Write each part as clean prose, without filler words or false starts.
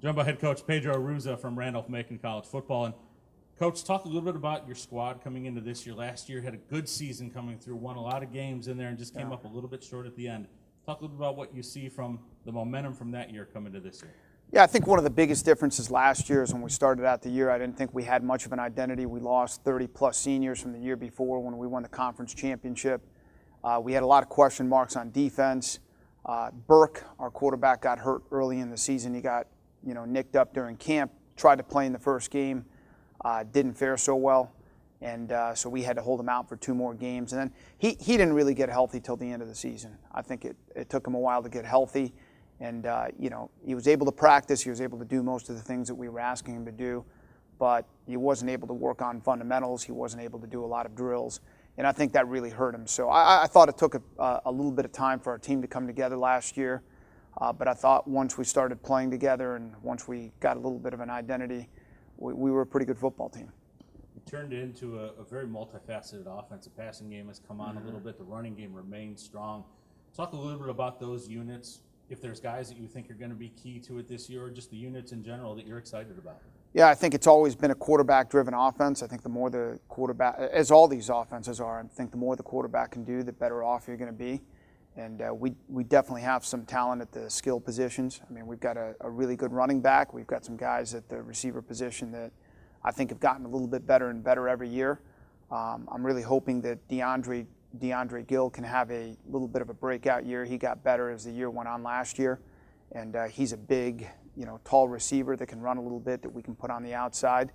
Joined by head coach Pedro Arruza from Randolph-Macon College football. And Coach, talk a little bit about your squad coming into this year. Last year had a good season coming through, won a lot of games in there, and just came up a little bit short at the end. Talk a little bit about what you see from the momentum from that year coming to this year. Yeah, I think one of the biggest differences last year is when we started out the year, I didn't think we had much of an identity. We lost 30-plus seniors from the year before when we won the conference championship. We had a lot of question marks on defense. Burke, our quarterback, got hurt early in the season. He got nicked up during camp, tried to play in the first game, didn't fare so well, and so we had to hold him out for 2 more games. And then he didn't really get healthy till the end of the season. I think it took him a while to get healthy, and he was able to practice, he was able to do most of the things that we were asking him to do, but he wasn't able to work on fundamentals, he wasn't able to do a lot of drills, and I think that really hurt him. So I thought it took a little bit of time for our team to come together last year. But I thought once we started playing together and once we got a little bit of an identity, we were a pretty good football team. You turned it into a very multifaceted offense. The passing game has come on a little bit. The running game remains strong. Talk a little bit about those units, if there's guys that you think are going to be key to it this year, or just the units in general that you're excited about. Yeah, I think it's always been a quarterback-driven offense. I think the more the quarterback, as all these offenses are, I think the more the quarterback can do, the better off you're going to be. And we definitely have some talent at the skill positions. I mean, we've got a really good running back. We've got some guys at the receiver position that I think have gotten a little bit better and better every year. I'm really hoping that DeAndre Gill can have a little bit of a breakout year. He got better as the year went on last year. And he's a big, tall receiver that can run a little bit that we can put on the outside.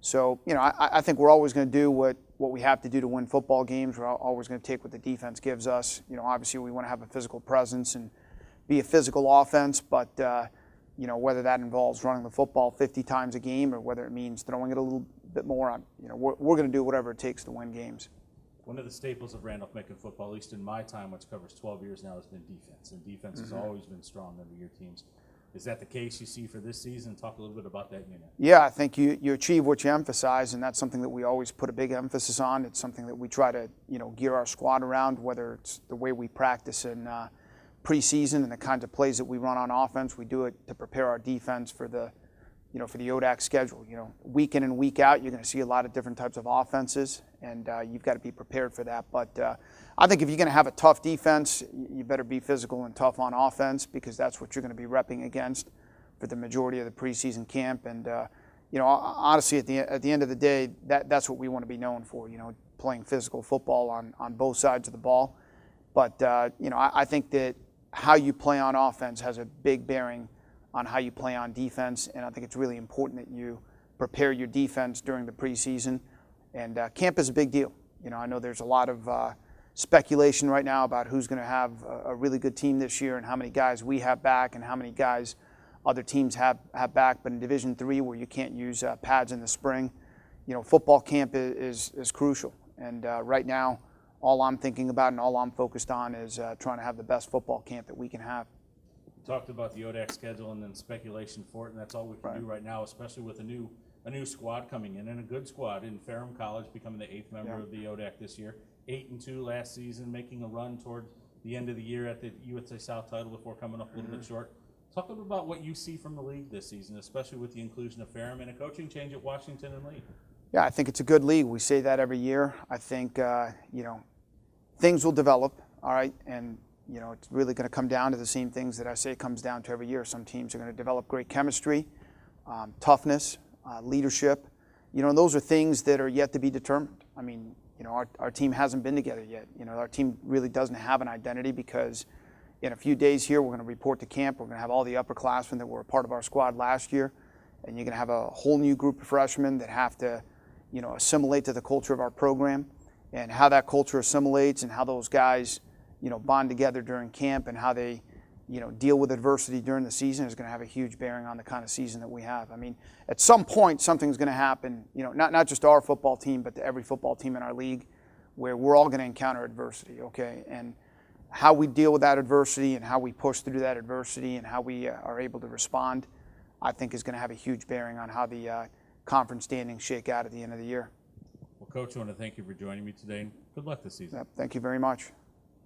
So, I think we're always going to do what we have to do to win football games. We're always going to take what the defense gives us. Obviously we want to have a physical presence and be a physical offense, but, whether that involves running the football 50 times a game or whether it means throwing it a little bit more, we're going to do whatever it takes to win games. One of the staples of Randolph-Macon football, at least in my time, which covers 12 years now, has been defense. And defense has always been strong under your teams. Is that the case you see for this season? Talk a little bit about that unit. Yeah, I think you achieve what you emphasize, and that's something that we always put a big emphasis on. It's something that we try to gear our squad around, whether it's the way we practice in preseason and the kinds of plays that we run on offense. We do it to prepare our defense for the ODAC schedule. Week in and week out, you're going to see a lot of different types of offenses, and you've got to be prepared for that. But I think if you're going to have a tough defense, you better be physical and tough on offense, because that's what you're going to be repping against for the majority of the preseason camp. And honestly, at the end of the day, that's what we want to be known for. Playing physical football on both sides of the ball. But I think that how you play on offense has a big bearing on how you play on defense, and I think it's really important that you prepare your defense during the preseason. And camp is a big deal. I know there's a lot of speculation right now about who's going to have a really good team this year and how many guys we have back and how many guys other teams have back. But in Division III, where you can't use pads in the spring, football camp is crucial. And right now, all I'm thinking about and all I'm focused on is trying to have the best football camp that we can have. Talked about the ODAC schedule and then speculation for it, and that's all we can do right now, especially with a new squad coming in, and a good squad in Ferrum College becoming the 8th member of the ODAC this year. 8-2 last season, making a run toward the end of the year at the USA South title before coming up a little bit short. Talk a little bit about what you see from the league this season, especially with the inclusion of Ferrum and a coaching change at Washington and Lee. Yeah, I think it's a good league. We say that every year. I think things will develop, all right, and it's really going to come down to the same things that I say it comes down to every year. Some teams are going to develop great chemistry, toughness, leadership. And those are things that are yet to be determined. I mean, our team hasn't been together yet. Our team really doesn't have an identity, because in a few days here, we're going to report to camp. We're going to have all the upperclassmen that were a part of our squad last year, and you're going to have a whole new group of freshmen that have to, assimilate to the culture of our program, and how that culture assimilates and how those guys bond together during camp and how they, deal with adversity during the season is going to have a huge bearing on the kind of season that we have. I mean, at some point, something's going to happen, not just our football team, but to every football team in our league, where we're all going to encounter adversity, okay? And how we deal with that adversity and how we push through that adversity and how we are able to respond, I think is going to have a huge bearing on how the conference standings shake out at the end of the year. Well, Coach, I want to thank you for joining me today, and good luck this season. Thank you very much.